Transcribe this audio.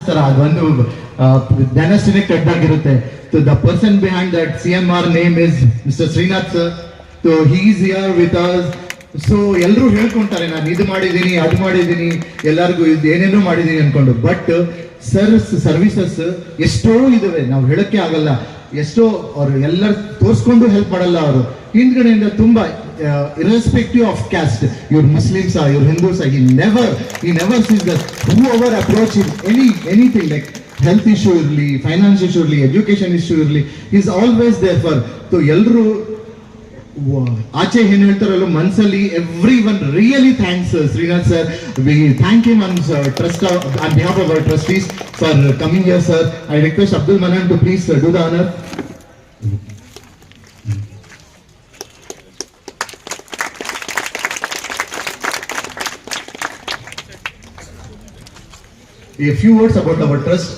Sir ಅದೊಂದು ಧನಸ್ಥಿನೇ ಕಟ್ಟಾಗಿರುತ್ತೆ. So the person behind that CMR name is mister Shrinath sir. So he is here with us. So ಎಲ್ಲರೂ ಹೇಳ್ಕೊಂತಾರೆ ನಾನು ಇದು ಮಾಡಿದ್ದೀನಿ ಅದು ಮಾಡಿದ್ದೀನಿ ಎಲ್ಲರಿಗೂ ಇದು ಏನೇನೋ ಮಾಡಿದ್ದೀನಿ ಅನ್ಕೊಂಡು. ಬಟ್ ಸರ್ ಸರ್ವಿಸಸ್ ಎಷ್ಟೋ ಇದಾವೆ, ನಾವು ಹೇಳಕ್ಕೆ ಆಗಲ್ಲ. ಎಷ್ಟೋ ಅವ್ರು ಎಲ್ಲರೂ ತೋರಿಸ್ಕೊಂಡು ಹೆಲ್ಪ್ ಮಾಡಲ್ಲ. ಅವರು ಹಿಂದ್ಗಡೆಯಿಂದ ತುಂಬಾ irrespective of caste, you're Muslims or you're Hindus, he never sees that whoever approach him anything like health issue irli, finance issue irli, education issue irli, he's always there for. So ಎಲ್ಲರೂ ಆಚೆ ಏನ್ ಹೇಳ್ತಾರಲ್ಲ ಮನ್ಸಲ್ಲಿ everyone really thanks Srinath sir. We thank him on trust on behalf of our trustees for coming here sir. I request Abdul Manan to please do the honor. A few words about our trust.